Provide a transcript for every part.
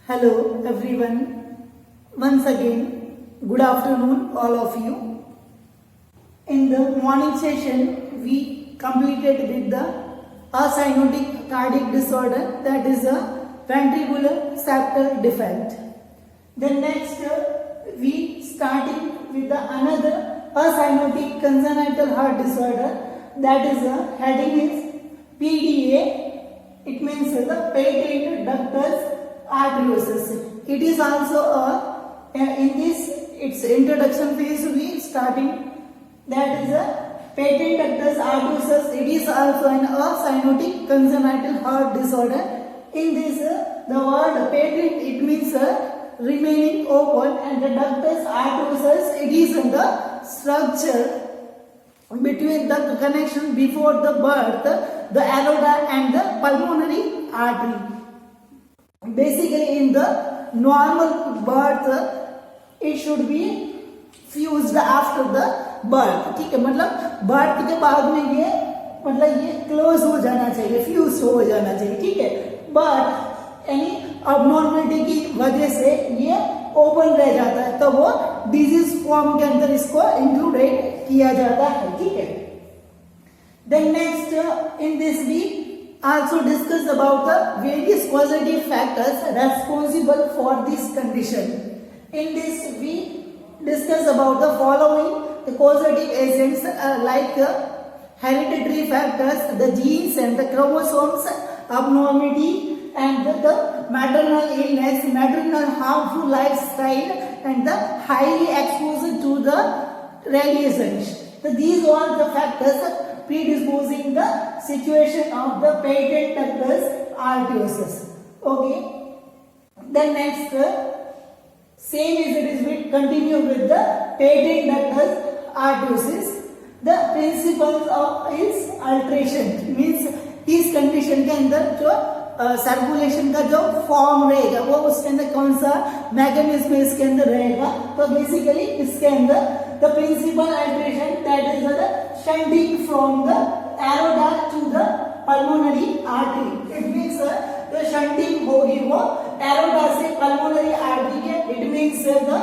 Hello everyone. Once again, good afternoon all of you. In the morning session, we completed with the acyanotic cardiac disorder, that is a ventricular septal defect. Then next, we starting with the another acyanotic congenital heart disorder, that is a heading is PDA. It means the patent ductus arteriosus. It is also in this its introduction phase we starting, that is a patent ductus arteriosus. It is also an acyanotic congenital heart disorder. In this the word patent, it means remaining open, and the ductus arteriosus, it is the structure between the connection before the birth, the aorta and the pulmonary artery. Basically in the normal birth it should be fused after the birth. ठीक है, मतलब birth के बाद में ये मतलब ये close हो जाना चाहिए, फ्यूज हो जाना चाहिए. ठीक है, बट यानी अबनॉर्मलिटी की वजह से ये ओपन रह जाता है, तो वो डिजीज फॉर्म के अंदर इसको इंक्लूडेड किया जाता है. ठीक है. Then next in this we also discuss about the various causative factors responsible for this condition. In this we discuss about the following the causative agents like hereditary factors, the genes and the chromosomes abnormality, and the maternal illness, maternal harmful lifestyle, and the highly exposure to the radiation. So these are the factors predisposing the situation of the patent ductus arteriosus. Okay. Then next, same as it is, we continue with the patent ductus arteriosus. The principles of its alteration means इस condition के अंदर जो circulation का जो form रहेगा वो उसके अंदर कौन सा मैकेनिज्म इसके अंदर रहेगा. तो बेसिकली इसके अंदर the principal alteration, that is the shunting from the aorta to the pulmonary artery. It means the shunting होगी वो aorta से pulmonary artery के. It means the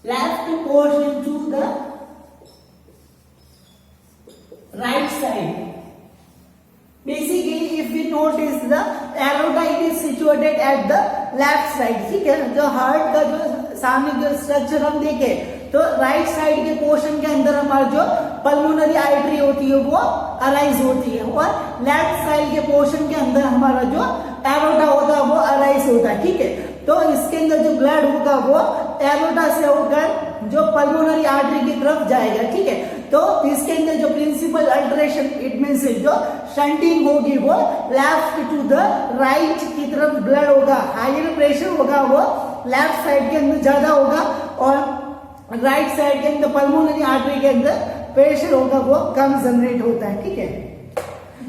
left portion to the right side. Basically, if we notice the aorta, it is situated at the left side. ठीक है, जो heart का जो सामने जो स्ट्रक्चर हम देखे तो राइट साइड के पोर्शन के अंदर हमारा जो पल्मोनरी आर्टरी होती है वो अराइज होती है, और लेफ्ट साइड के पोर्शन के अंदर हमारा जो एरोटा होता है वो अराइज होता है. ठीक है, तो इसके अंदर जो ब्लड होगा वो एरोटा से होकर जो पल्मोनरी आर्टरी की तरफ जाएगा. ठीक है, तो इसके अंदर जो प्रिंसिपल अल्टरेशन, इट मींस जो शंटिंग होगी वो लेफ्ट टू द राइट की तरफ ब्लड होगा, हायर प्रेशर होगा वो लेफ्ट साइड के अंदर ज्यादा होगा, और राइट साइड के अंदर पल्मोनरी आर्टरी के अंदर प्रेशर होगा वो कम जनरेट होता है. ठीक है,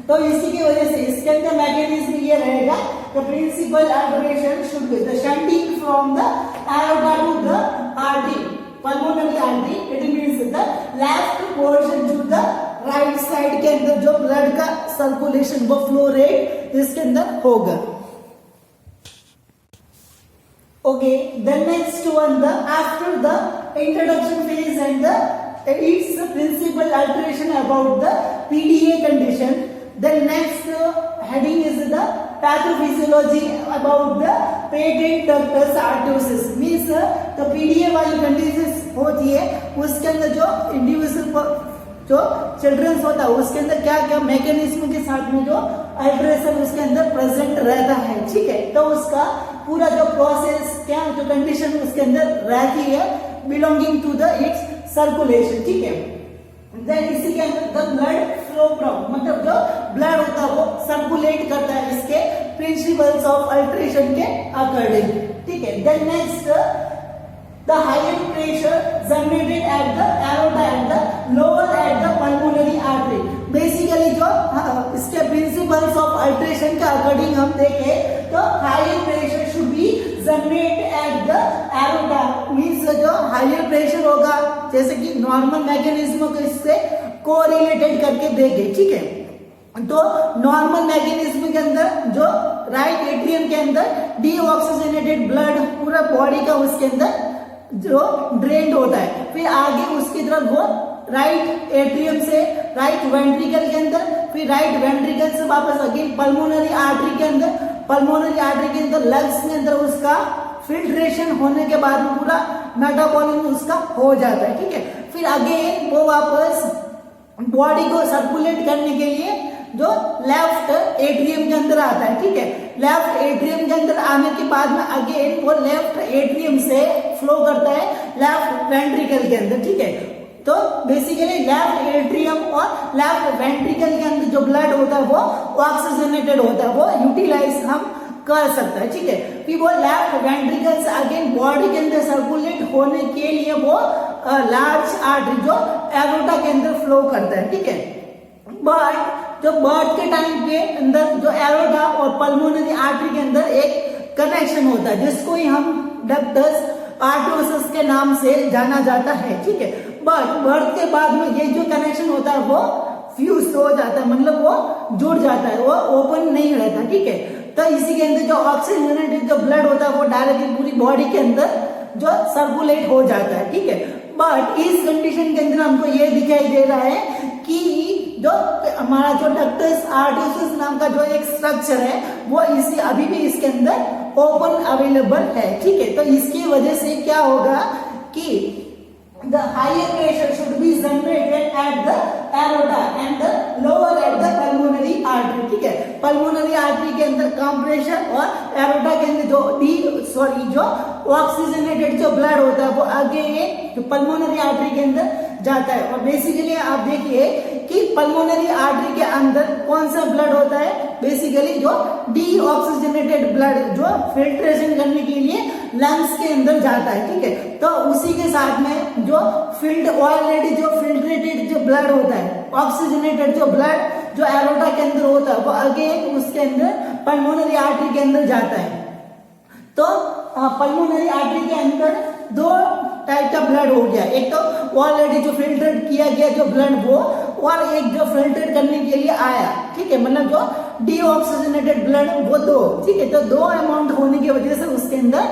तो इसी की वजह से इसके अंदर मैकेनिज्म ये रहेगा, the principal alteration should be the shunting from the aorta to the artery, pulmonary artery. It means the left portion to the right side के अंदर जो ब्लड का सर्कुलेशन वो फ्लो रेट इसके अंदर होगा. Okay, the next one, the after the introduction phase and the its principal alteration about the PDA condition. The next heading is the pathophysiology about the patent ductus arteriosus. Means the PDA वाली condition होती है, उसके अंदर जो individual जो children's होता है उसके अंदर क्या क्या मैकेनिज्म के साथ में जो अल्ट्रेशन उसके अंदर प्रेजेंट रहता है. ठीक है, तो उसका पूरा जो प्रोसेस क्या जो कंडीशन उसके अंदर रहती है belonging to the its circulation. ठीक है, देन इसी के अंदर द ब्लड फ्लो फ्रॉम, मतलब जो ब्लड होता है वो सर्कुलेट करता है इसके प्रिंसिपल्स ऑफ अल्ट्रेशन के अकॉर्डिंग. ठीक है, then next the higher pressure generated at the aorta and the lower at the pulmonary artery. Basically जो इसके प्रिंसिपल्स ऑफ अल्ट्रेशन के अकॉर्डिंग हम देखें तो higher pressure should be generate at the aorta. Means जो higher pressure होगा, जैसे कि नॉर्मल मैकेनिज्म को इससे कोरिलेटेड करके देंगे. ठीक है, तो नॉर्मल मैकेनिज्म के अंदर जो राइट एट्रियम के अंदर डीऑक्सीजनेटेड ब्लड पूरा बॉडी का उसके अंदर जो ड्रेन्ड होता है, फिर आगे उसकी तरफ वो राइट एट्रियम से राइट वेंट्रिकल के अंदर, फिर राइट वेंट्रिकल से वापस अगेन पल्मोनरी आर्टरी के अंदर, पल्मोनरी आर्टरी के अंदर लंग्स के अंदर उसका फिल्ट्रेशन होने के बाद में पूरा मेटाबॉलिज्म उसका हो जाता है, ठीक है। फिर अगेन वो वापस बॉडी को सर्कुलेट करने के लिए जो लेफ्ट एट्रियम के अंदर आता है, ठीक है। लेफ्ट एट्रियम के अंदर आने के बाद में अगेन वो लेफ्ट एट्रियम से फ्लो करता है लेफ्ट वेंट्रिकल के अंदर, ठीक है। तो बेसिकली लेफ्ट एट्रियम और लेफ्ट वेंट्रिकल के अंदर जो ब्लड होता है वो ऑक्सीजनेटेड होता है, वो यूटिलाइज हम कर सकता है, ठीक है। फिर वो लेफ्ट वेंट्रिकल से अगेन बॉडी के अंदर सर्कुलेट होने के लिए वो लार्ज आर्टरी जो एरोटा के अंदर फ्लो करता है, ठीक है। बट जो बर्थ के टाइम के अंदर जो एरोटा और पल्मोनरी आर्टरी के अंदर एक कनेक्शन होता है जिसको ही हम डक्टस आर्टरोसिस के नाम से जाना जाता है, ठीक है। बट बर्थ के बाद में ये जो कनेक्शन होता है वो फ्यूज हो जाता है, मतलब वो जुड़ जाता है, वो ओपन नहीं रहता, ठीक है। तो इसी के अंदर जो ऑक्सीजनेटेड जो ब्लड होता है वो डायरेक्टली पूरी बॉडी के अंदर जो सर्कुलेट हो जाता है, ठीक है। बट इस कंडीशन के अंदर हमको ये दिखाई दे रहा है कि जो हमारा जो डक्टस आर्टरोसिस नाम का जो एक स्ट्रक्चर है वो इसी अभी भी इसके अंदर ओपन अवेलेबल है, ठीक है। तो इसकी वजह से क्या होगा कि the higher pressure should be generated at the aorta and the lower at the pulmonary artery, ठीक है। पल्मोनरी आर्टरी के अंदर कम प्रेशर और एरोटा के अंदर जो ऑक्सीजनेटेड जो ब्लड होता है वो आगे जो पल्मोनरी आर्टरी के अंदर जाता है। और बेसिकली आप देखिए कि पल्मोनरी आर्टरी के अंदर कौन सा ब्लड होता है, बेसिकली जो डीऑक्सीजनेटेड ब्लड जो फिल्ट्रेशन करने के लिए लंग्स के अंदर जाता है, ठीक है। तो उसी के साथ में जो ऑलरेडी जो फिल्ट्रेटेड जो ब्लड होता है, ऑक्सीजनेटेड जो ब्लड जो एरोटा के अंदर होता है वो अगेन उसके अंदर पल्मोनरी आर्टरी के अंदर जाता है। तो पल्मोनरी आर्टरी के अंदर दो टाइप का ब्लड हो गया, एक तो ऑलरेडी जो फिल्टरेट किया गया जो ब्लड वो, और एक जो फिल्टरेट करने के लिए आया, ठीक है, मतलब जो डीऑक्सीजनेटेड ब्लड वो दो, ठीक है। तो दो अमाउंट होने की वजह से उसके अंदर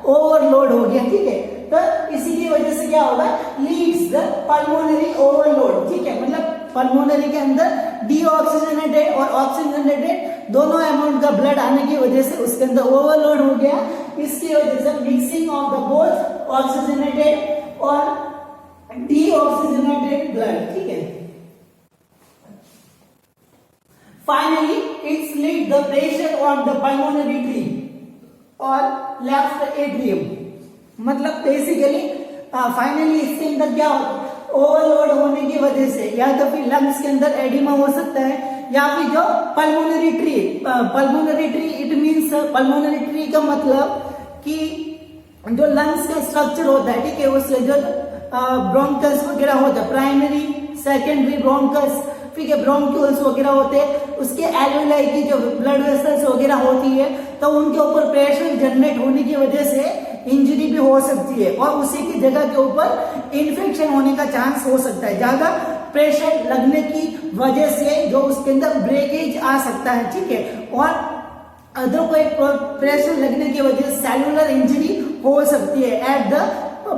ओवरलोड हो गया, ठीक है। तो इसी की वजह से क्या होगा, लीड्स द पल्मोनरी ओवरलोड, ठीक है। मतलब पल्मोनरी के अंदर डीऑक्सीजनेटेड और ऑक्सीजनेटेड दोनों अमाउंट का ब्लड आने की वजह से उसके अंदर ओवरलोड हो गया। इसकी वजह से mixing of the both oxygenated और डीऑक्सीजनेटेड ब्लड, ठीक है। Finally it's lead the pressure on the pulmonary tree और लेफ्ट एट्रियम, मतलब बेसिकली फाइनली इसके अंदर क्या होता है, ओवरलोड होने की वजह से या तो फिर लंग्स के अंदर एडिमा हो सकता है या फिर जो pulmonary tree it means pulmonary tree का मतलब कि जो लंग्स का स्ट्रक्चर होता है, ठीक है, उससे जो ब्रोंकस वगैरह होता है, प्राइमरी सेकेंडरी ब्रोंकस, ठीक है, ब्रोंक्यूल्स वगैरह होते हैं, उसके एल्वेलाई की जो ब्लड वेसल्स वगैरह होती है तो उनके ऊपर प्रेशर जनरेट होने की वजह से इंजरी भी हो सकती है और उसी की जगह के ऊपर इन्फेक्शन होने का चांस हो सकता है। ज्यादा प्रेशर लगने की वजह से जो उसके अंदर ब्रेकेज आ सकता है, ठीक है, और अदर कोई प्रेशर लगने की वजह से सेलुलर इंजरी हो सकती है eight the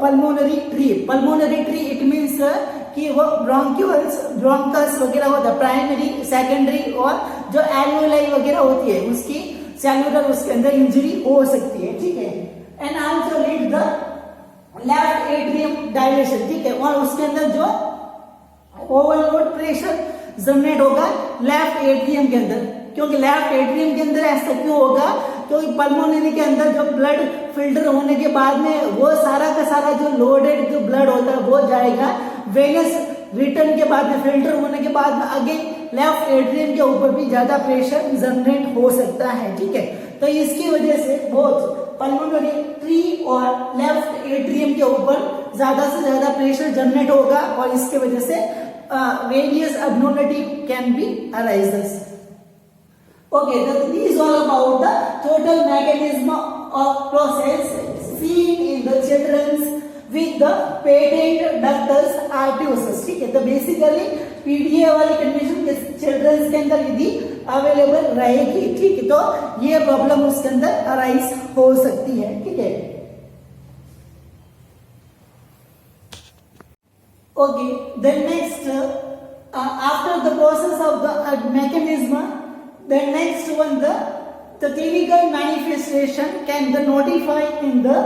pulmonary tree it means कि वो ब्रोंकस वगैरह होता है, प्राइमरी सेकेंडरी और जो एल्वेलाई वगैरह होती है उसकी सेलुलर उसके अंदर इंजरी हो सकती है, ठीक है। And also lead the left atrium dilation, ठीक है, और उसके अंदर जो ओवरलोड प्रेशर जनरेट होगा लेफ्ट एट्रियम के अंदर, क्योंकि लेफ्ट एट्रियम के अंदर ऐसा क्यों होगा, क्योंकि पल्मोनरी के अंदर जो ब्लड फिल्टर होने के बाद में वो सारा का सारा जो लोडेड जो ब्लड होता है वो जाएगा वेनस रिटर्न के बाद में, फिल्टर होने के बाद में अगेन लेफ्ट एट्रियम के ऊपर भी ज्यादा प्रेशर जनरेट हो सकता है, ठीक है। तो इसकी वजह से बोथ पल्मोनरी ट्री और लेफ्ट एट्रियम के ऊपर ज्यादा से ज्यादा प्रेशर जनरेट होगा और इसके वजह से various abnormality can be arises. Okay, this is all about the total mechanism of process seen in the children's with the patent ductus arteriosus, ठीक है। तो बेसिकली पीडीए वाली कंडीशन चिल्ड्रंस के अंदर यदि अवेलेबल रहेगी, ठीक है, तो ये प्रॉब्लम उसके अंदर अराइज हो सकती है, ठीक है। Okay, then next after the process of the mechanism, then next one the clinical manifestation can be notified in the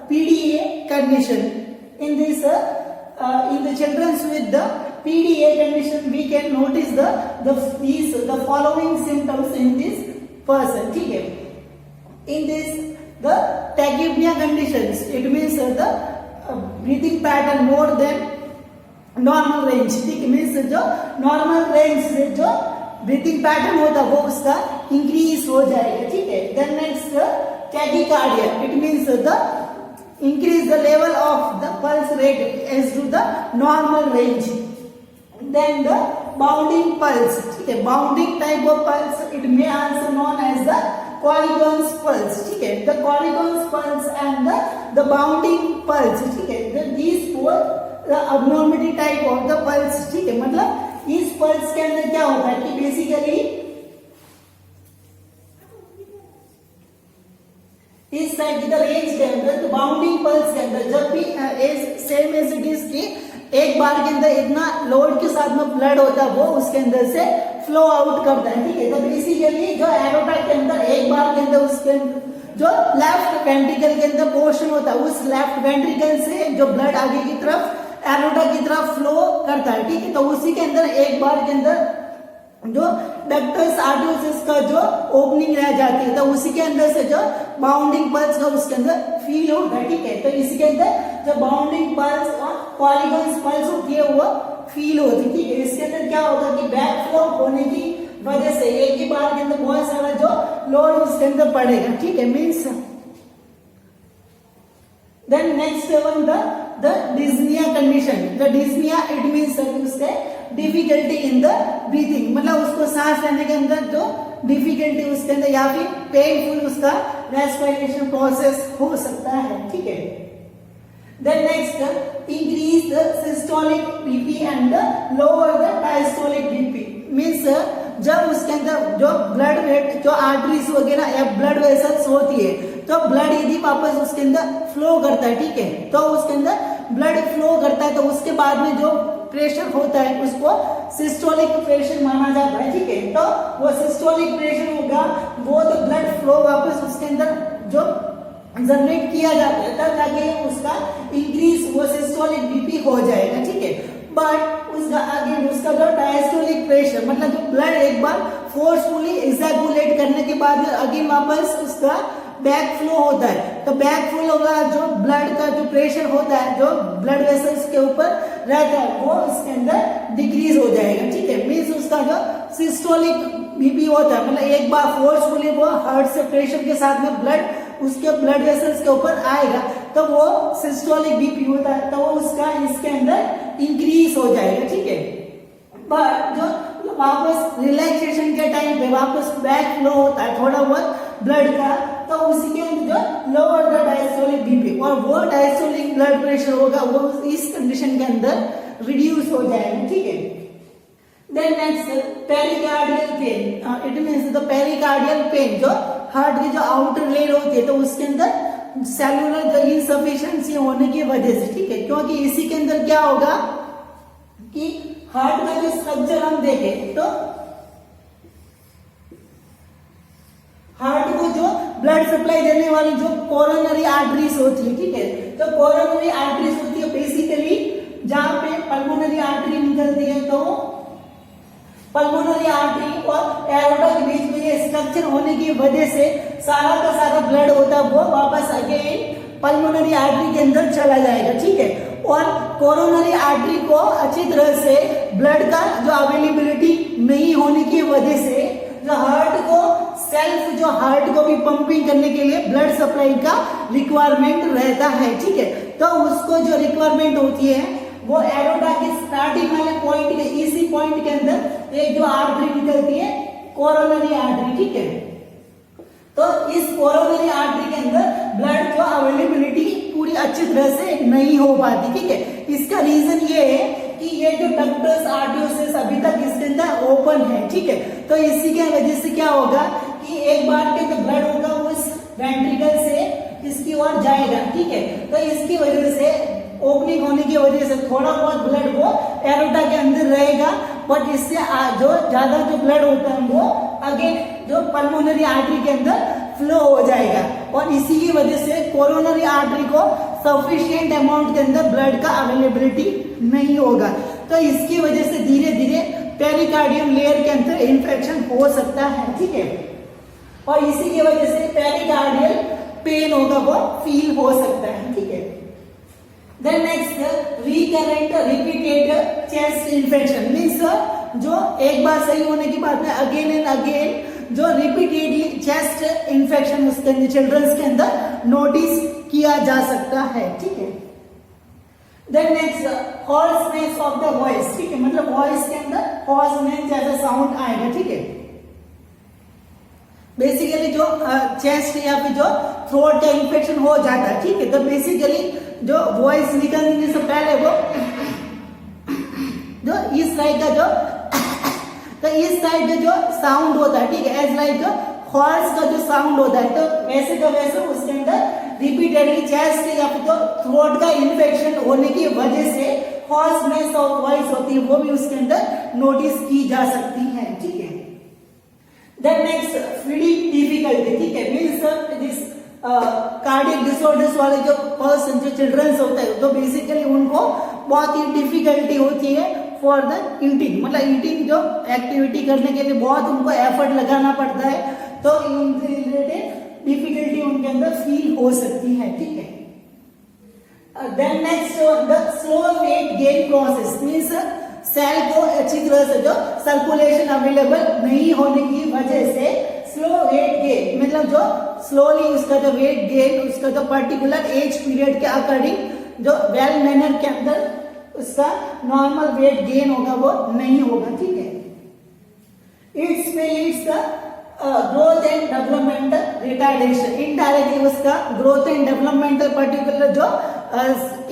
PDA condition. In this in the children with the PDA condition we can notice the following symptoms in this person, ठीक है। In this the tachypnea conditions, it means the breathing pattern more than normal range, ठीक है, means जो normal range से जो breathing pattern होता है वो उसका इंक्रीज हो जाएगा, ठीक है। Then next tachycardia, it means the increase the level of the pulse rate as to the normal range. Then the bounding pulse, ठीक है, bounding type of pulse it may also known as the Colligon's pulse, ठीक है। The Colligon's pulse and the bounding pulse, ठीक है, these four the abnormality type of the pulse, ठीक है। मतलब इस पल्स के अंदर क्या होता है कि बेसिकली इस साइड की रेंज के अंदर तो बाउंडिंग पल्स के अंदर जब भी सेम एज इट इज की एक बार के अंदर इतना लोड के साथ में ब्लड होता है वो उसके अंदर से फ्लो आउट करता है, ठीक है। तो बेसिकली जो एरोटा के अंदर एक बार के अंदर उसके जो लेफ्ट वेंट्रिकल के अंदर पोर्शन होता है उस लेफ्ट वेंट्रिकल से जो ब्लड आगे की तरफ एरोटा की तरफ फ्लो करता है, ठीक है। तो उसी के अंदर एक बार के अंदर जो डक्टस आर्टरियोसिस का जो ओपनिंग रह जाती है तो उसी के अंदर से जो बाउंडिंग पल्स का उसके अंदर फील होता है, ठीक है। तो इसी के अंदर जो बाउंडिंग पल्स और कॉलिगन्स पल्स होती है वो फील होती है, ठीक है। इसके अंदर क्या होगा कि बैक फ्लो होने की वजह से एक ही बार के अंदर बहुत सारा जो लोड उसके अंदर पड़ेगा, ठीक है, means. Then next one the dyspnoea condition. The dyspnoea it means उसके डिफिकल्टी इन द ब्रीथिंग, मतलब उसको सांस लेने के अंदर जो डिफिकल्टी उसके अंदर या फिर पेनफुल उसका रेस्पिरेशन प्रोसेस हो सकता है, ठीक है। Then next increase the systolic BP and lower the diastolic BP, means जब उसके अंदर जो ब्लड वेट जो आर्टरीज वगैरह या ब्लड वेसल्स होती है तो ब्लड यदि वापस उसके अंदर फ्लो करता है, ठीक है, तो उसके अंदर ब्लड फ्लो करता है तो उसके बाद में जो प्रेशर होता है उसको सिस्टोलिक प्रेशर माना जाता है, ठीक है। तो वो सिस्टोलिक प्रेशर होगा वो तो ब्लड फ्लो वापस उसके अंदर जो जनरेट किया जाता है तब जाके उसका इंक्रीज वो सिस्टोलिक बीपी हो जाएगा, ठीक है। बट उसका अगेन उसका जो डायस्टोलिक प्रेशर मतलब जो ब्लड एक बार फोर्सफुली इजैकुलेट करने के बाद अगेन वापस उसका बैक फ्लो होता है तो बैक फ्लो होगा जो ब्लड का जो प्रेशर होता है जो ब्लड वेसल्स के ऊपर रहता है वो इसके अंदर डिक्रीज हो जाएगा, ठीक है। मीन्स उसका जो सिस्टोलिक बीपी होता है मतलब एक बार फोर्सफुली वो हार्ट से प्रेशर के साथ में ब्लड उसके ब्लड वेसल्स के ऊपर आएगा तो वो सिस्टोलिक बीपी होता है तो वो उसका इसके अंदर इंक्रीज हो जाएगा, ठीक है। बट जो वापस रिलैक्सेशन के टाइम पे वापस बैक फ्लो होता है थोड़ा बहुत ब्लड का तो उसी के अंदर जो लोअर द डायस्टोलिक बीपी और वो डायस्टोलिक ब्लड प्रेशर होगा वो इस कंडीशन के अंदर रिड्यूस हो जाएगा, ठीक है। Then next pericardial pain, it means the pericardial pain जो हार्ट की जो आउटर लेयर होती है तो उसके अंदर सेलुलर जो इनसफिशिएंसी होने की वजह से, ठीक है, क्योंकि इसी के अंदर क्या होगा कि हार्ट का जो स्ट्रक्चर हम देखें तो हार्ट को जो ब्लड सप्लाई देने वाली जो कोरोनरी आर्टरीज होती है, ठीक है, तो कोरोनरी आर्टरीज होती है बेसिकली जहां पे पल्मोनरी आर्टरी निकलती है तो पल्मोनरी आर्टरी और एरोटा के बीच में ये स्ट्रक्चर होने की वजह से सारा का सारा ब्लड होता है वो वापस अगेन पल्मोनरी आर्टरी के अंदर चला जाएगा, ठीक है। और कोरोनरी आर्टरी को अच्छी तरह से ब्लड का जो अवेलेबिलिटी नहीं होने की वजह से जो हार्ट को सेल्फ जो हार्ट को भी पंपिंग करने के लिए ब्लड सप्लाई का रिक्वायरमेंट रहता है, ठीक है। तो उसको जो रिक्वायरमेंट होती है वो एरोटा के स्टार्टिंग वाले पॉइंट के इसी पॉइंट के अंदर एक जो आर्टरी निकलती है कोरोनरी आर्टरी, ठीक है। तो इस कोरोनरी आर्टरी के अंदर ब्लड जो अवेलेबिलिटी पूरी अच्छी तरह से नहीं हो पाती, ठीक है। इसका रीजन ये है कि ये जो डक्टस आर्टरियोसेस अभी तक इसके अंदर ओपन है, ठीक है। तो इसी के वजह से क्या होगा कि एक बार के जो ब्लड होगा वो इस वेंट्रिकल से इसकी ओर जाएगा, ठीक है। तो इसकी वजह से ओपनिंग होने की वजह से थोड़ा बहुत ब्लड वो एरोटा के अंदर रहेगा, बट इससे जो ज्यादा जो ब्लड होता है वो अगेन जो पल्मोनरी आर्टरी के अंदर फ्लो हो जाएगा, और इसी की वजह से कोरोनरी आर्टरी को सफिशिएंट अमाउंट के अंदर ब्लड का अवेलेबिलिटी नहीं होगा। तो इसकी वजह से धीरे धीरे पेरिकार्डियम लेयर के अंदर इन्फेक्शन हो सकता है, ठीक है। और इसी की वजह से पेरिकार्डियल पेन होगा वो फील हो सकता है, ठीक है। Then next recurrent repeated chest infection means जो एक बार सही होने के बाद में अगेन एंड अगेन जो रिपीटेडली चेस्ट इन्फेक्शन उसके अंदर चिल्ड्रंस के अंदर नोटिस किया जा सकता है, ठीक है। Then next hoarseness of the voice, ठीक है, मतलब वॉइस के अंदर हॉर्सनेस जैसा साउंड आएगा, ठीक है। बेसिकली जो चेस्ट या फिर जो थ्रोट का इन्फेक्शन हो जाता है, ठीक है, तो बेसिकली जो वॉइस निकलने से पहले वो जो इस साइड का जो तो इस साइड का जो साउंड होता है, ठीक है, एज लाइक हॉर्स का जो साउंड होता है, तो वैसे का वैसे उसके अंदर रिपीटेडली चेस्ट या फिर जो थ्रोट का इन्फेक्शन होने की वजह से हॉर्सनेस ऑफ वॉइस होती है वो भी उसके अंदर नोटिस की जा सकती है, ठीक है। देन नेक्स्ट फीडिंग डिफिकल्टी, ठीक है, मीन्स दिस कार्डियक डिसऑर्डर्स वाले जो पर्सन जो चिल्ड्रंस होते हैं तो बेसिकली उनको बहुत ही डिफिकल्टी होती है फॉर द ईटिंग, मतलब ईटिंग जो एक्टिविटी करने के लिए बहुत उनको एफर्ट लगाना पड़ता है, तो इनसे रिलेटेड डिफिकल्टी उनके अंदर फील हो सकती है, ठीक है। Then next the slow weight gain process means cell को अच्छी तरह से जो सर्कुलेशन अवेलेबल नहीं होने की वजह से स्लो वेट गेन, मतलब जो स्लोली उसका जो वेट गेन उसका जो पर्टिकुलर एज पीरियड के अकॉर्डिंग जो वेल मैनर के अंदर उसका नॉर्मल वेट गेन होगा वो नहीं होगा, ठीक है। इट्स में leads the growth and developmental retardation, indirectly उसका ग्रोथ एंड डेवलपमेंटल पर्टिकुलर जो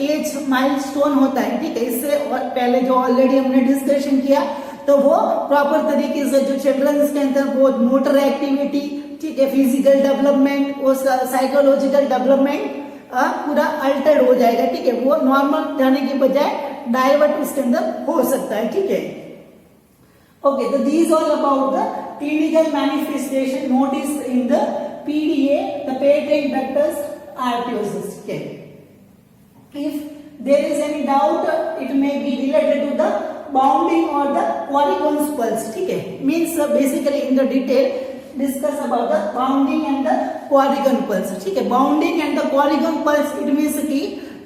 एज माइलस्टोन होता है, ठीक है, इससे पहले जो ऑलरेडी हमने डिस्कशन किया, तो वो प्रॉपर तरीके से जो चिल्ड्रंस के अंदर वो मोटर एक्टिविटी, ठीक है, फिजिकल डेवलपमेंट और साइकोलॉजिकल डेवलपमेंट पूरा अल्टर्ड हो जाएगा, ठीक है, वो नॉर्मल जाने के बजाय डाइवर्ट उसके अंदर हो सकता है, ठीक है। ओके, तो these all about the clinical manifestation notice in the PDA the patent ductus आर्टरियोसिस, ठीक है। If there is any doubt, it may be related to the bounding or the Querrigon's pulse, ठीक है, means basically in the detail discuss about the bounding and the Querrigon pulse, ठीक है। bounding and the Querrigon pulse it means कि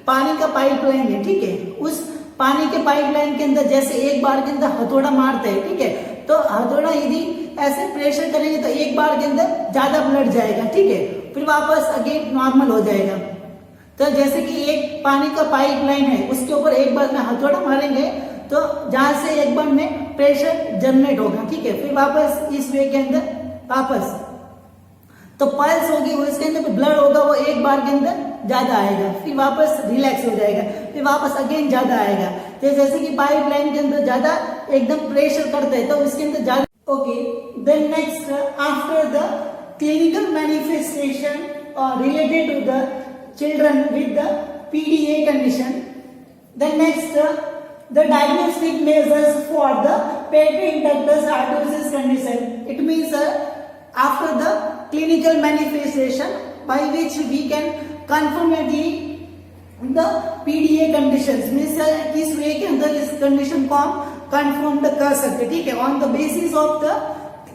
पानी का pipeline है, ठीक है, उस पानी के पाइपलाइन के अंदर जैसे एक बार के अंदर हथौड़ा मारते हैं, ठीक है, तो हथौड़ा यदि ऐसे प्रेशर करेंगे तो एक बार के अंदर ज्यादा ब्लड जाएगा, ठीक है, फिर वापस अगेन नॉर्मल हो जाएगा। तो जैसे कि एक पानी का पाइपलाइन है उसके ऊपर एक बार में हथौड़ा मारेंगे तो जहां से एक बार में प्रेशर जनरेट होगा, ठीक है, फिर वापस इस वे के अंदर वापस तो पल्स होगी उसके अंदर ब्लड होगा वो एक बार के अंदर ज्यादा आएगा, फिर वापस रिलैक्स हो जाएगा, फिर वापस अगेन ज्यादा आएगा। तो जैसे कि पाइपलाइन के अंदर ज्यादा एकदम प्रेशर करते हैं तो उसके अंदर ज्यादा। Okay, then next after the clinical manifestation related to the children with the PDA condition. Then next, the diagnostic measures for the patent ductus arteriosus condition. It means after the clinical manifestation by which we can confirmedly the PDA conditions means किस वे के अंदर इस condition को हम confirm कर सकते हैं, ठीक है, on the basis of the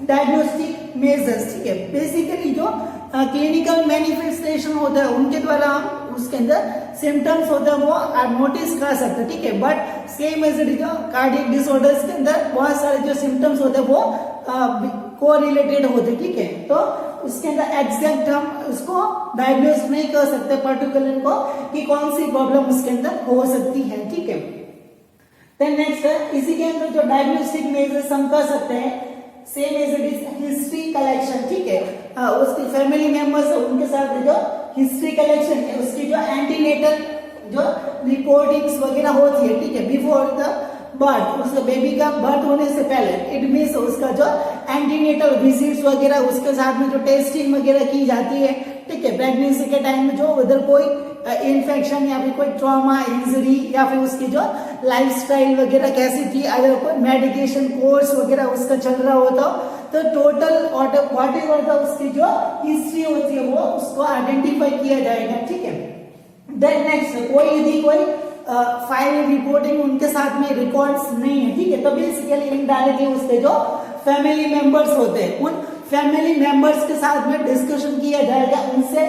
diagnostic measures, ठीक है। बेसिकली जो क्लिनिकल मैनिफेस्टेशन होता है उनके द्वारा हम उसके अंदर सिम्टम्स होते हैं वो नोटिस कर सकते हैं, ठीक है, बट सेम एज जो कार्डियक डिसऑर्डर्स के अंदर बहुत सारे जो सिम्टम्स होते हैं वो को रिलेटेड होते हैं, ठीक है, तो उसके अंदर एग्जैक्ट हम उसको डायग्नोस नहीं कर सकते पर्टिकुलर को कि कौन सी प्रॉब्लम उसके अंदर हो सकती है, ठीक है। देन नेक्स्ट इसी के अंदर जो डायग्नोस्टिक मेजर्स हम कर सकते हैं same as it is history collection, ठीक है, उसके फैमिली मेंबर्स उनके साथ जो हिस्ट्री कलेक्शन है उसकी जो एंटीनेटल जो रिपोर्टिंग्स वगैरह होती है, ठीक है, बिफोर द बर्थ, उस बेबी का बर्थ होने से पहले, इट मीन्स उसका जो एंटीनेटल विजिट्स वगैरह उसके साथ में जो टेस्टिंग वगैरह की जाती है, ठीक है, प्रेगनेंसी के टाइम में जो उधर कोई इन्फेक्शन या फिर कोई ट्रॉमा इंजरी या फिर उसकी जो लाइफस्टाइल वगैरह कैसी थी, अगर कोई मेडिकेशन कोर्स वगैरह उसका चल रहा होता तो टोटल व्हाट एवर था उसकी जो हिस्ट्री होती है वो उसको आइडेंटिफाई किया जाएगा, ठीक है। देन नेक्स्ट, कोई यदि कोई फाइल रिपोर्टिंग उनके साथ में रिकॉर्ड्स नहीं है, ठीक है, तो बेसिकली इनडायरेक्टली उसके जो फैमिली मेंबर्स होते हैं उन फैमिली मेंबर्स के साथ में डिस्कशन किया जाएगा, उनसे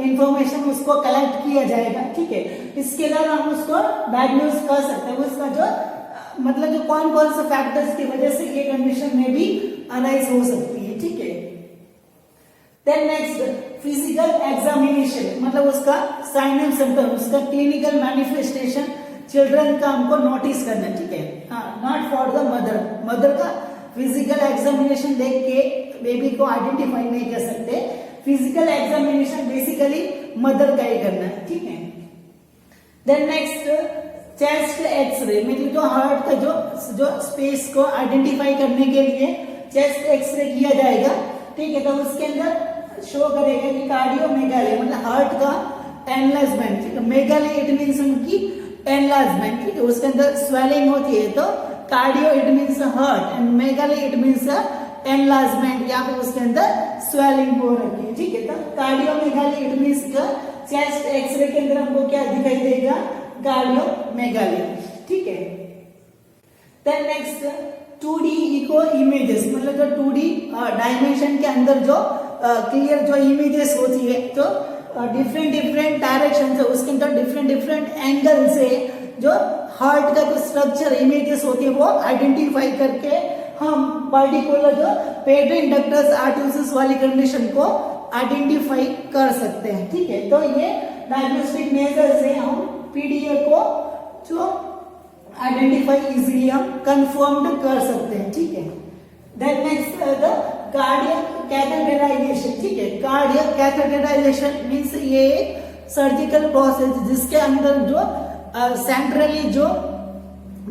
इंफॉर्मेशन उसको कलेक्ट किया जाएगा, ठीक है। इसके द्वारा हम उसको डायग्नोज कर सकते हैं उसका जो मतलब जो कौन कौन से फैक्टर्स की वजह से ये कंडीशन में भी अराइज हो सकती है, ठीक है। देन नेक्स्ट, फिजिकल एग्जामिनेशन, मतलब उसका साइन एंड सिम्टम, उसका क्लिनिकल मैनिफेस्टेशन चिल्ड्रन का हमको नोटिस करना, ठीक है, नॉट फॉर द मदर का फिजिकल एग्जामिनेशन देख के बेबी को आइडेंटिफाई नहीं कर सकते, फिजिकल एग्जामिनेशन बेसिकली मदर का ही करना है, ठीक है। देन नेक्स्ट, चेस्ट एक्सरे, मतलब जो हार्ट का जो स्पेस को आइडेंटिफाई करने के लिए चेस्ट एक्सरे किया जाएगा, ठीक है, तो उसके अंदर शो करेगा कि कार्डियोमेगाली मतलब हार्ट का एनलार्जमेंट, ठीक है, मेगाली इट मींस उनकी एनलार्जमेंट, ठीक है, उसके अंदर स्वेलिंग होती है, तो cardio it means heart and megaly it means enlargement या फिर उसके अंदर स्वेलिंग हो रही है, ठीक है। तो cardiomegaly it means chest X-ray के अंदर हमको क्या दिखाई देगा, कार्डियोमेगाली, ठीक है। Then next, 2D eco images, मतलब जो 2D डायमेंशन के अंदर जो क्लियर जो इमेजेस होती है, तो डिफरेंट डायरेक्शन से उसके अंदर डिफरेंट एंगल से जो हार्ट का जो स्ट्रक्चर इमेजेस होती है वो आइडेंटिफाई करके हम पर्टिकुलर जो पेटेंट डक्टस आर्टरियोसिस वाली कंडीशन को आइडेंटिफाई कर सकते हैं, ठीक है। तो ये डायग्नोस्टिक मेजर से हम पीडीए को जो आइडेंटिफाई इजीली हम कंफर्म्ड कर सकते हैं, ठीक है। Then next, the cardiac catheterisation, ठीक है, कार्डियक कैथेटराइजेशन मींस ये सर्जिकल प्रोसेस जिसके अंदर जो सेंट्रली जो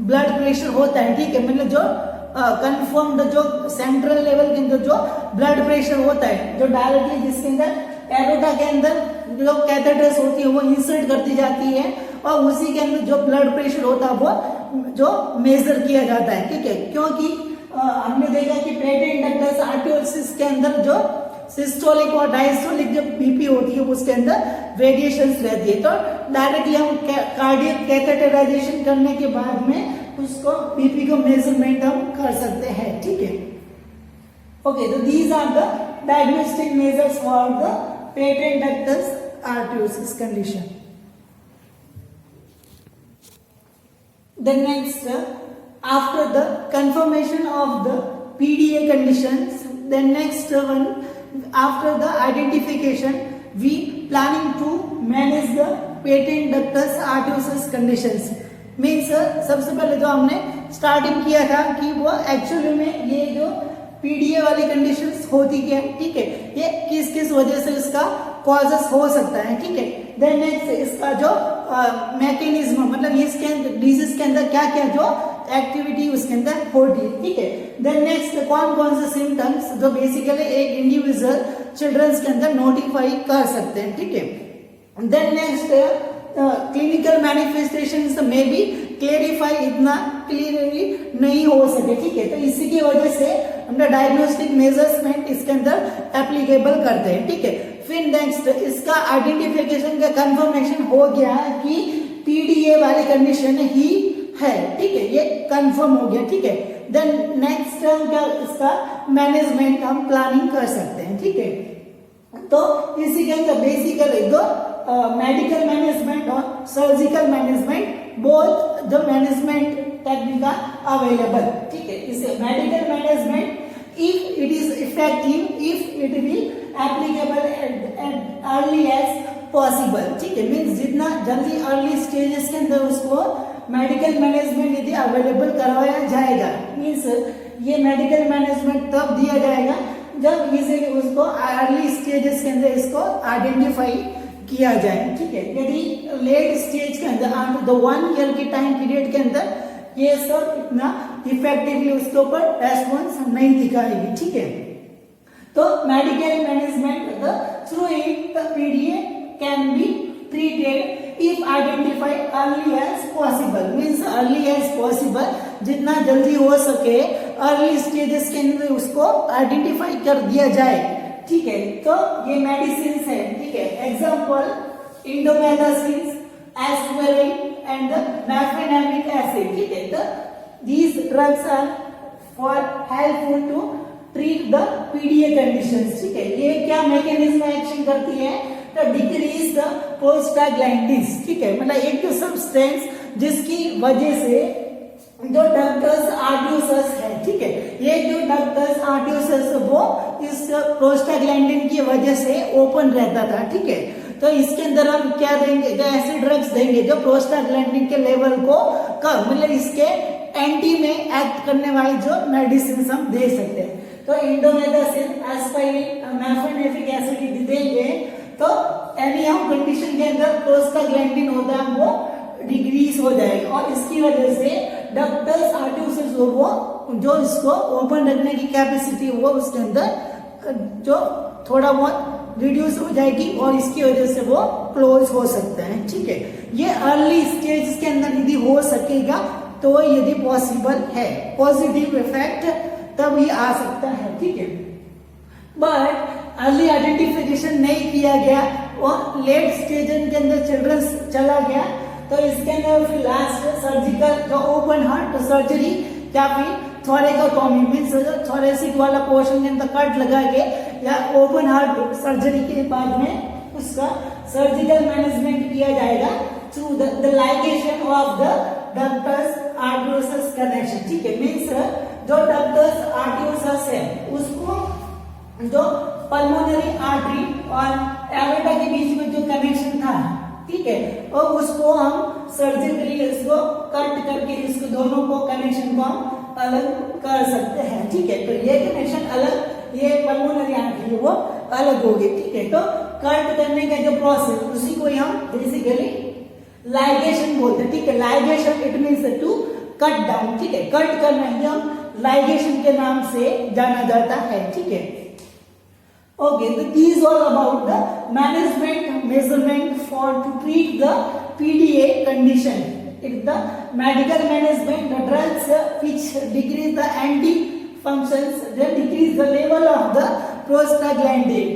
ब्लड प्रेशर होता है, ठीक है, मतलब जो कंफर्म्ड जो सेंट्रल लेवल के अंदर जो ब्लड प्रेशर होता है, जो डायरेक्टली जिसके अंदर एरोटा के अंदर जो कैथेटर्स होती है वो इंसर्ट कर दी जाती है और उसी के अंदर जो ब्लड प्रेशर होता है वो जो मेजर किया जाता है, ठीक है, क्योंकि हमने देखा कि पेटेंट डक्टस आर्टरियोसिस के अंदर जो सिस्टोलिक और डायस्टोलिक जो बीपी होती है उसके अंदर वेरिएशंस रहती है, तो डायरेक्टली हम कार्डियक कैथेटराइजेशन करने के बाद में उसको बीपी को मेजरमेंट हम कर सकते हैं, ठीक है। ओके, तो these are the diagnostic measures for the patent ductus arteriosus condition. Then next, after the confirmation of the PDA conditions, then next one, after the identification, we planning to manage the patent ductus arteriosus conditions. Means सबसे पहले जो हमने starting किया था कि वो actually में ये जो पीडीए वाली कंडीशंस होती क्या, ठीक है, ये किस किस वजह से इसका कॉजेस हो सकता है, ठीक है। देन नेक्स्ट, इसका जो मैकेनिज्म मतलब इसके अंदर डिजीज के अंदर क्या क्या जो एक्टिविटी उसके अंदर होती है, ठीक है। देन नेक्स्ट, कौन कौन से सिम्टम्स जो बेसिकली एक इंडिविजुअल चिल्ड्रंस के अंदर नोटिफाई कर सकते हैं, ठीक है। देन नेक्स्ट, क्लिनिकल मैनिफेस्टेशंस में भी क्लेरिफाई इतना क्लियरली नहीं हो सके, ठीक है, तो इसी की वजह से हमने डायग्नोस्टिक मेजर्समेंट इसके अंदर एप्लीकेबल करते हैं, ठीक है। फिर नेक्स्ट, इसका आइडेंटिफिकेशन का कंफर्मेशन हो गया कि पीडीए वाली कंडीशन ही है, ठीक है, ये कंफर्म हो गया, ठीक है। देन नेक्स्ट क्या, इसका मैनेजमेंट हम प्लानिंग कर सकते हैं, ठीक है। तो इसी के अंदर बेसिकली दो मेडिकल मैनेजमेंट और surgical management both the management technique are available, ठीक है। इसे medical management if it is effective, if it will applicable at early as possible, ठीक है, मीन्स जितना जल्दी अर्ली स्टेजेस के अंदर उसको मेडिकल मैनेजमेंट यदि अवेलेबल करवाया जाएगा, मीन्स ये मेडिकल मैनेजमेंट तब दिया जाएगा जब इजीली उसको अर्ली स्टेजेस के अंदर इसको आइडेंटिफाई किया जाए, ठीक है। यदि लेट स्टेज के अंदर आफ्टर द 1 ईयर के टाइम पीरियड के अंदर ये सब इतना इफेक्टिवली उसके ऊपर रेस्पॉन्स नहीं दिखाएगी, ठीक है। तो medical management through it the PDA can be treated if identified early as possible, means early as possible, जितना जल्दी हो सके अर्ली स्टेजेस के अंदर उसको आइडेंटिफाई कर दिया जाए, ठीक है। तो ये मेडिसिन है, ठीक है। Example indomethacin, aspirin and mefenamic acid, ठीक है। तो these drugs are for helpful to treat the PDA conditions, ठीक है। ये क्या मैकेनिज्म एक्शन करती है, तो डिक्रीज द प्रोस्टाग्लैंडिन्स, ठीक है। मतलब एक जो सब्सटेंस जिसकी वजह से जो डक्टस आर्टियोसस है, ठीक है, ये जो डक्टस आर्टियोसस वो इस प्रोस्टाग्लैंडिन की वजह से ओपन रहता था, ठीक है। तो इसके अंदर हम क्या देंगे, जो ऐसे ड्रग्स देंगे जो प्रोस्टाग्लैंडिन के लेवल को कम, मतलब इसके एंटी में एक्ट करने वाले जो मेडिसिन हम दे सकते हैं। तो इंडोमेथासिन, एस्पिरिन, मेफेनामिक एसिड देंगे तो एनी हाउ कंडीशन के अंदर प्रोस्टाग्लैंडिन होता है वो डिक्रीज हो जाएगा और इसकी वजह से डक्टस आर्टियोसस वो जो इसको ओपन रखने की कैपेसिटी वो उसके अंदर जो थोड़ा बहुत रिड्यूस हो जाएगी और इसकी वजह से वो क्लोज हो सकता है, ठीक है। ये अर्ली स्टेज के अंदर यदि हो सकेगा तो यदि पॉसिबल है, पॉजिटिव इफेक्ट तभी आ सकता है, ठीक है। बट अर्ली आइडेंटिफिकेशन नहीं किया गया और लेट स्टेज के अंदर चिल्ड्रन चला गया तो इसके अंदर फिर लास्ट सर्जिकल जो ओपन हार्ट सर्जरी या फिर थोरेकोटॉमी मींस थोरेसिक वाला पोर्शन के अंदर कट लगा के या ओपन हार्ट सर्जरी के बाद में उसका सर्जिकल मैनेजमेंट किया जाएगा through the ligation of the ductus arteriosus connection, ठीक है। मींस जो डक्टस आर्टियोसस है उसको जो पल्मोनरी आर्टरी और एवेटा के बीच में जो कनेक्शन था, ठीक है, और उसको हम सर्जिकली इसको कट करके इसको दोनों को कनेक्शन को हम अलग कर सकते हैं, ठीक है। तो ये कनेक्शन अलग, ये पल्मोनरी आर्टरी वो अलग होगी, ठीक है। तो कट करने का जो प्रोसेस उसी को हम बेसिकली लाइगेशन बोलते हैं, ठीक है। Ligation it means to cut down, ठीक है। कट करना ही हम लाइगेशन के नाम से जाना जाता है, ठीक है। Okay, so these all about the management measurement for to treat the PDA condition. It's the medical management, the drugs which decrease the anti functions, they decrease the level of the prostaglandin.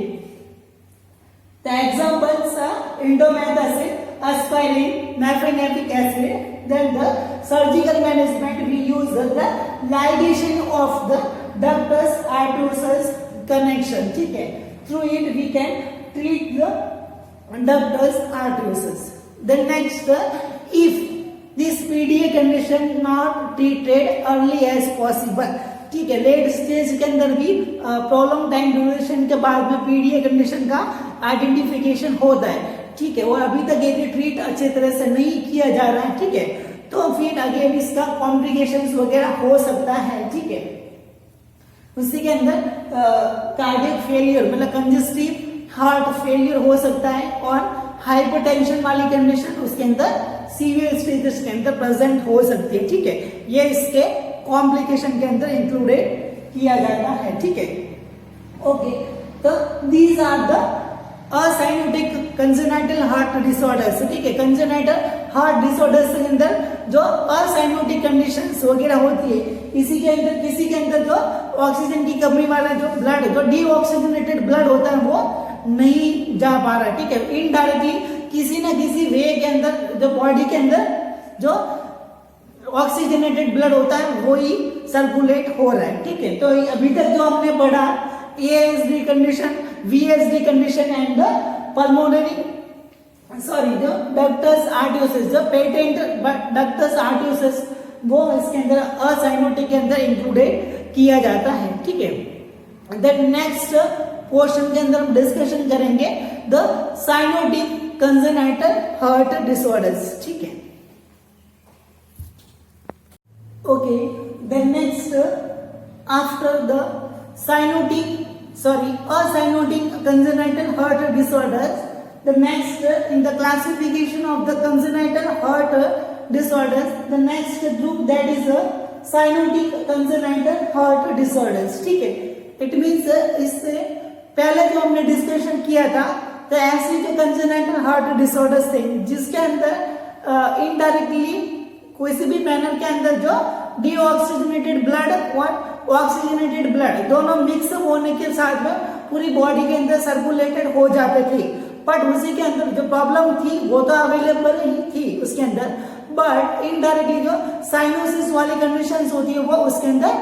The examples are indomethacin, aspirin, mefenamic acid. Then the surgical management we use the ligation of the ductus arteriosus connection, ठीक है। Through it we can treat the ductus arteriosus. Then next, if this PDA condition not treated early as possible, ठीक है। Late stage के अंदर भी problem time duration के बाद में पीडीए कंडीशन का आइडेंटिफिकेशन होता है, ठीक है, और अभी तक यदि ट्रीट अच्छे तरह से नहीं किया जा रहा है, ठीक है, तो फिर अगेन इसका कॉम्प्लिकेशंस वगैरह हो सकता है, ठीक है। उसी के अंदर कार्डियक फेलियर मतलब कंजेस्टिव हार्ट फेलियर हो सकता है और हाइपरटेंशन वाली कंडीशन उसके अंदर सीवियर स्टेजेस के अंदर प्रेजेंट हो सकती है, ठीक है। ये इसके कॉम्प्लिकेशन के अंदर इंक्लूडेड किया जाता है, ठीक है। ओके, तो these are the acyanotic congenital heart disorders, ठीक है। कंजेनाइटल हार्ट डिसऑर्डर्स के अंदर जो असाइनोटिक कंडीशंस वगैरह होती है, इसी के अंदर किसी के अंदर जो ऑक्सीजन की कमी वाला जो ब्लड जो डीऑक्सीजनेटेड ब्लड होता है वो नहीं जा पा रहा, ठीक है। इनडायरेक्टली किसी ना किसी वे के अंदर जो बॉडी के अंदर जो ऑक्सीजनेटेड ब्लड होता है वो ही सर्कुलेट हो रहा है, ठीक है। तो अभी तक जो हमने पढ़ा ASD condition, VSD condition and the pulmonary जो डक्टस आर्टियोसिस, जो पेटेंट डक्टस आर्टियोसिस वो इसके अंदर असाइनोटिक के अंदर इंक्लूडेड किया जाता है, ठीक है। देन नेक्स्ट पोर्शन के अंदर हम डिस्कशन करेंगे the cyanotic congenital heart disorders, ठीक है। Okay, then next after the cyanotic acyanotic congenital heart disorders. The next in the classification of the congenital heart disorders, the next group that is cyanotic congenital heart disorders. ठीक है, it means इससे पहले जो हमने discussion किया था तो ऐसे जो congenital heart disorders थे जिसके अंदर इनडायरेक्टली किसी भी मैनर के अंदर जो डीऑक्सीजनेटेड ब्लड और ऑक्सीजनेटेड ब्लड दोनों मिक्स होने के साथ में पूरी बॉडी के अंदर सर्कुलेटेड हो जाते थे, बट उसी के अंदर जो प्रॉब्लम थी वो तो अवेलेबल ही थी उसके अंदर, बट इनडायरेक्टली जो साइनोसिस वाली कंडीशंस होती है वो उसके अंदर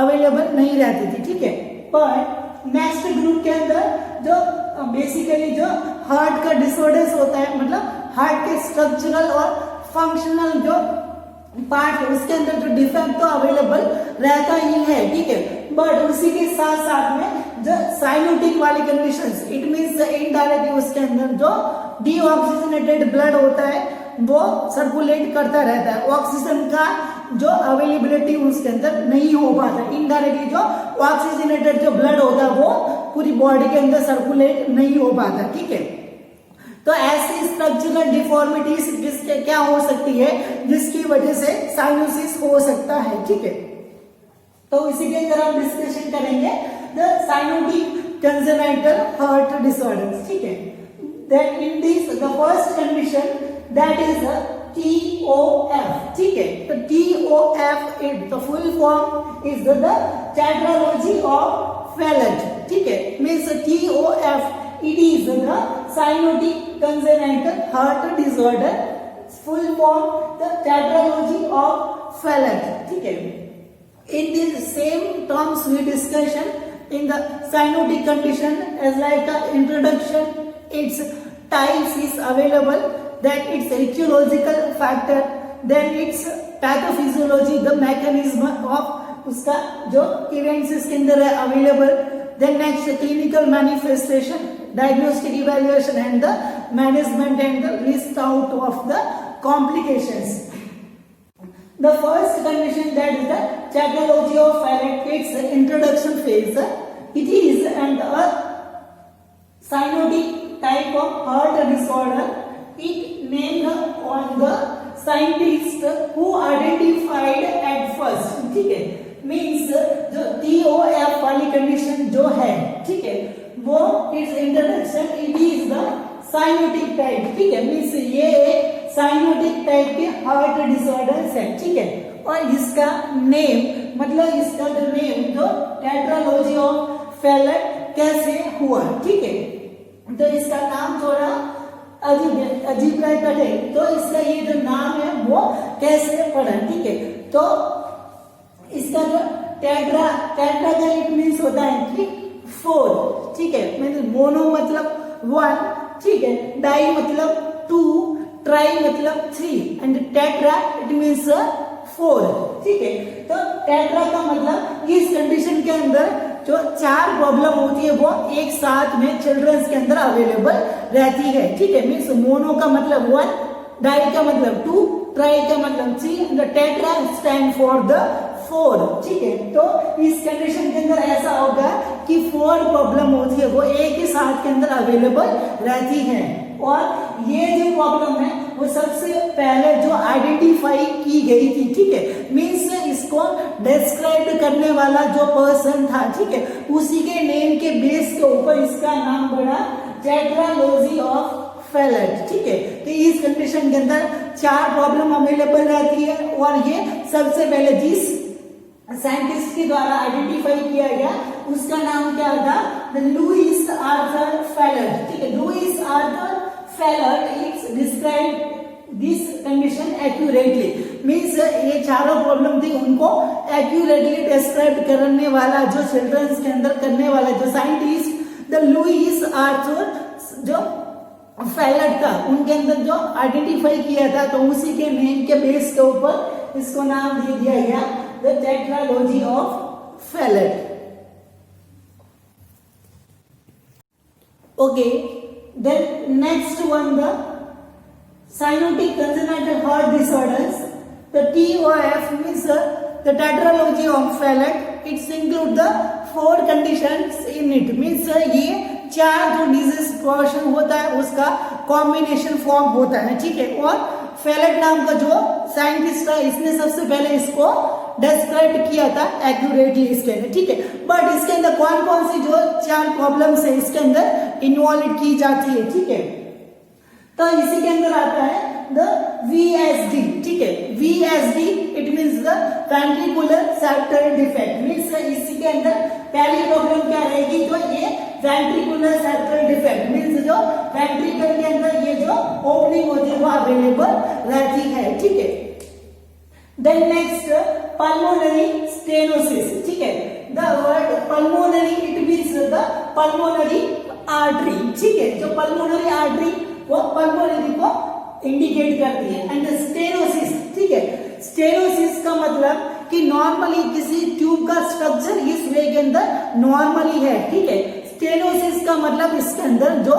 अवेलेबल नहीं रहती थी. ठीक है, बट नेक्स्ट ग्रुप के अंदर जो बेसिकली जो हार्ट का डिसऑर्डर्स होता है, मतलब हार्ट के स्ट्रक्चरल और फंक्शनल जो पार्ट है उसके अंदर जो डिफेक्ट तो अवेलेबल रहता ही है. ठीक है, बट उसी के साथ साथ में जो साइनोटिक वाली कंडीशंस, इट मींस इनडायरेक्टली उसके अंदर जो डीऑक्सीजनेटेड ब्लड होता है वो सर्कुलेट करता रहता है, ऑक्सीजन का जो अवेलेबिलिटी उसके अंदर नहीं हो पाता, इनडायरेक्टली जो ऑक्सीजनेटेड जो ब्लड होता है वो पूरी बॉडी के अंदर सर्कुलेट नहीं हो पाता. ठीक है, तो ऐसी स्ट्रक्चरल डिफॉर्मिटीज जिसके क्या हो सकती है जिसकी वजह से साइनोसिस हो सकता है. ठीक है, तो इसी के अंदर हम डिस्कशन करेंगे the cyanotic congenital heart disorders. ठीक है, then in this the first condition that is TOF. ठीक है, तो TOF it the full form is the tetralogy of Fallot. ठीक है, means TOF it is the cyanotic congenital heart disorder, full form the tetralogy of Fallot. ठीक है, in this same terms we discussion in the cyanotic condition as like introduction, its types is available, then its etiological factor, then its pathophysiology, the mechanism of उसका जो events इसके अंदर है available, then next clinical manifestation, diagnostic evaluation and the management and the list out of the complications. The first condition that is the tetralogy of Fallot, its introduction phase. It is and a cyanotic type of heart disorder. It named on the scientist who identified at first. ठीक है, means जो TOF वाली condition जो है, ठीक है, वो its introduction it is the cyanotic type. ठीक है, means ये साइनोटिक टाइप के हार्ट डिसऑर्डर्स है. ठीक है, और इसका नेम मतलब इसका जो नेम जो टेट्रालॉजी ऑफ फैलट कैसे हुआ. ठीक है, तो इसका नाम थोड़ा अजीब टाइप है, तो इसका ये जो नाम है वो कैसे पड़ा. ठीक है, तो इसका जो टेट्रा का इट मीन्स होता है कि 4. ठीक है, मतलब मोनो मतलब 1. ठीक है, डाई मतलब 2, ट्राई मतलब 3 एंड टेट्रा इट मीन्स 4. ठीक है, तो टेट्रा का मतलब इस कंडीशन के अंदर जो 4 प्रॉब्लम होती है वो एक साथ में चिल्ड्रंस के अंदर अवेलेबल रहती है. ठीक है, मीन्स मोनो का मतलब 1, डाई का मतलब 2, ट्राई का मतलब 3 and tetra stand for the 4. ठीक है, तो इस कंडीशन के अंदर ऐसा होगा कि 4 प्रॉब्लम होती है वो एक ही साथ के अंदर अवेलेबल रहती है, और ये जो प्रॉब्लम है वो सबसे पहले जो आइडेंटिफाई की गई थी. ठीक है, मीन्स इसको डिस्क्राइब करने वाला जो पर्सन था, ठीक है, उसी के नेम के बेस के ऊपर इसका नाम बढ़ा टेट्रालॉजी ऑफ फैलट. ठीक है, तो इस कंडीशन के अंदर 4 प्रॉब्लम अवेलेबल रहती है, और ये सबसे पहले जिस साइंटिस्ट के द्वारा आइडेंटिफाई किया गया उसका नाम क्या था, द लुइस आर्थर फैलट. ठीक है, Louis Arthur Fallot it's describe this condition accurately. Means ये चारों प्रॉब्लम थी उनको एक्यूरेटली डिस्क्राइब करने वाला जो चिल्ड्रंस के अंदर करने वाला जो साइंटिस्ट द लुइस आर्थर जो फैलट था उनके अंदर जो आइडेंटिफाई किया था, तो उसी के नेम के बेस के ऊपर इसको नाम दे दिया गया the tetralogy of Fallot. Okay, then next one the cyanotic congenital heart disorders. The TOF means the tetralogy of Fallot. It includes the 4 conditions in it, means ये 4 जो डिजीज प्रोशन होता है उसका कॉम्बिनेशन फॉर्म होता है, ठीक है। और फेलेट नाम का जो साइंटिस्ट है इसने सबसे पहले इसको डिस्क्राइब किया था एक्यूरेटली इसके अंदर, ठीक है। बट इसके अंदर कौन कौन सी जो 4 प्रॉब्लम्स है इसके अंदर इन्वॉल्व की जाती है, ठीक है। तो इसी के अंदर आता है द VSD, ठीक है। VSD it means the ventricular septal defect, means इसी के अंदर पहली प्रॉब्लम क्या रहेगी, तो ये वेंट्रिकुलर सेप्टल डिफेक्ट मीन्स जो वेंट्रिकल के अंदर ये जो ओपनिंग होती है वो अवेलेबल रहती है, ठीक है। देन नेक्स्ट पल्मोनरी स्टेनोसिस, ठीक है। The word pulmonary it means the pulmonary artery, ठीक है। जो पल्मोनरी आर्टरी वो पल्मोनरी को इंडिकेट करती है। एंड स्टेनोसिस, ठीक है। स्टेनोसिस का मतलब कि नॉर्मली किसी ट्यूब का स्ट्रक्चर इस वे के अंदर नॉर्मली है, ठीक है। स्टेनोसिस का मतलब इसके अंदर जो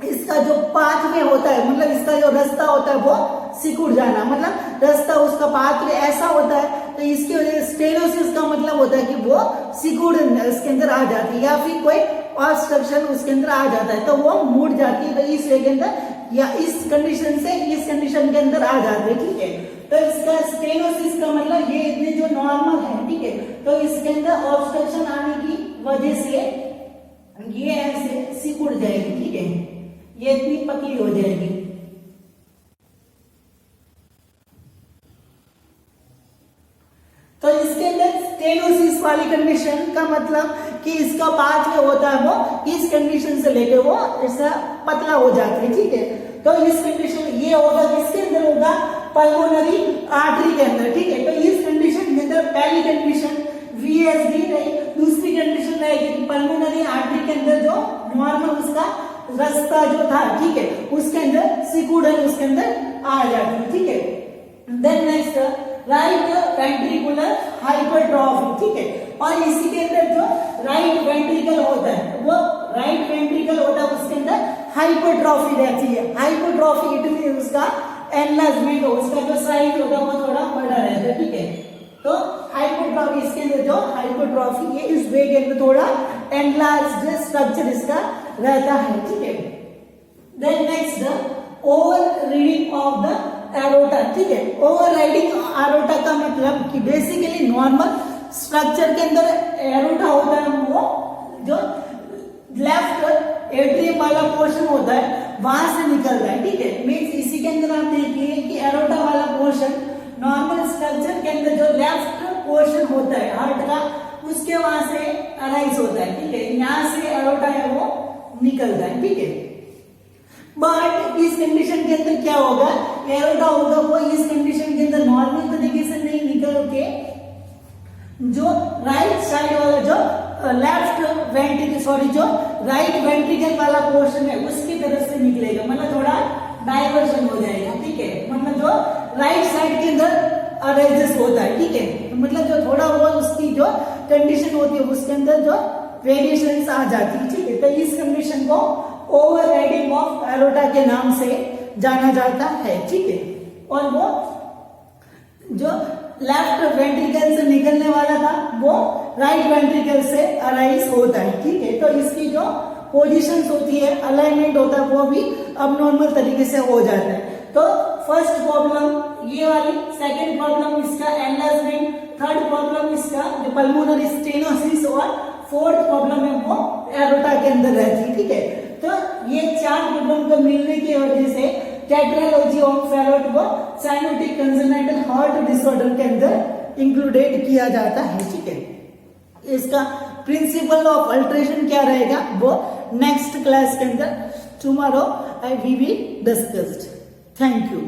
इसका जो पाथवे होता है, मतलब इसका जो रास्ता होता है वो सिकुड़ जाना, मतलब रास्ता उसका पाथवे ऐसा होता है, तो इसकी वजह से स्टेनोसिस का मतलब होता है कि वो सिकुड़ इसके अंदर आ जाती है, या फिर कोई ऑब्स्ट्रक्शन उसके अंदर आ जाता है तो वो मुड़ जाती है, तो इस वे के अंदर या इस कंडीशन से इस कंडीशन के अंदर आ जाते हैं, ठीक है। तो इसका स्टेनोसिस का मतलब ये इतने जो नॉर्मल है, ठीक है, तो इसके अंदर ऑब्स्ट्रक्शन आने की वजह से ये ऐसे सिकुड़ जाएगी, ठीक है, ये इतनी पतली हो जाएगी। तो इसके अंदर स्टेनोसिस वाली कंडीशन का मतलब कि इसका पाथवे होता है वो इस कंडीशन से लेके वो ऐसा पतला हो जाता है, ठीक है। तो इस कंडीशन ये होगा किसके अंदर होगा, पल्मोनरी आर्टरी के अंदर, ठीक है। तो इस कंडीशन के अंदर पहली कंडीशन VSD रही, दूसरी कंडीशन रहेगी पल्मोनरी आर्टरी के अंदर जो नॉर्मल उसका रास्ता जो था, ठीक है, उसके अंदर सिकुड़न उसके अंदर आ जाती है, ठीक है। Then next right ventricular hypertrophy, ठीक है। और इसी के अंदर जो राइट वेंट्रिकल होता है वो राइट वेंट्रिकल होता है उसके अंदर हाइपरट्रॉफी रहती है। हाइपरट्रॉफी इट मीन उसका एनलार्जमेंट, उसका जो साइज होता है वो थोड़ा बड़ा रहता है, ठीक है। तो हाइपरट्रॉफी इसके अंदर जो हाइपरट्रॉफी है इस वे के अंदर थोड़ा एनलार्ज्ड स्ट्रक्चर इसका रहता है, ठीक है। Then next overriding of the aorta, ठीक है। ओवर राइडिंग एरोटा का मतलब कि बेसिकली नॉर्मल स्ट्रक्चर के अंदर एरोटा होता है वो जो लेफ्ट एट्रियम वाला पोर्शन होता है वहां से निकलता है, ठीक है। मीन्स इसी के अंदर आप देखिए कि एरोटा वाला पोर्शन नॉर्मल स्ट्रक्चर के अंदर जो लेफ्ट पोर्शन होता है हार्ट का उसके वहां से अराइज होता है, ठीक है। यहाँ से एरोटा है वो निकलता है, ठीक है। बट इस कंडीशन के अंदर क्या होगा, एरोटा होगा वो इस कंडीशन के अंदर नॉर्मल तरीके से नहीं निकल के जो राइट साइड वाला जो लेफ्ट वेंट्रिकल सॉरी जो राइट वेंट्रिकल वाला पोर्शन है उसकी तरफ से निकलेगा, मतलब थोड़ा डाइवर्जन हो जाएगा, ठीक है। मतलब जो राइट साइड के अंदर अरेंजेस होता है, ठीक है। मतलब जो थोड़ा बहुत उसकी जो कंडीशन होती है उसके अंदर जो वेरिएशंस आ जाती है, ठीक है। तो इस कंडीशन को ओवर राइडिंग ऑफ एरोटा के नाम से जाना जाता है, ठीक है। और वो जो लेफ्ट वेंट्रिकल से निकलने वाला था वो राइट वेंट्रिकल से अराइज होता है, ठीक है। तो इसकी जो पोजीशंस होती है, अलाइनमेंट होता है वो भी अब नॉर्मल तरीके से हो जाता है। तो फर्स्ट प्रॉब्लम ये वाली, सेकंड प्रॉब्लम इसका एनलार्जमेंट, थर्ड प्रॉब्लम इसका जो पल्मोनरी स्टेनोसिस और फोर्थ प्रॉब्लम है वो एरोटा के अंदर रहती है, ठीक है। तो ये 4 प्रॉब्लम को मिलने की वजह से टेट्रालॉजी ऑफ फेलोट को साइनोटिक कंजेनिटल हार्ट डिसऑर्डर के अंदर इंक्लूडेड किया जाता है, ठीक है। इसका प्रिंसिपल ऑफ अल्ट्रेशन क्या रहेगा वो नेक्स्ट क्लास के अंदर tomorrow we will discussed. Thank you.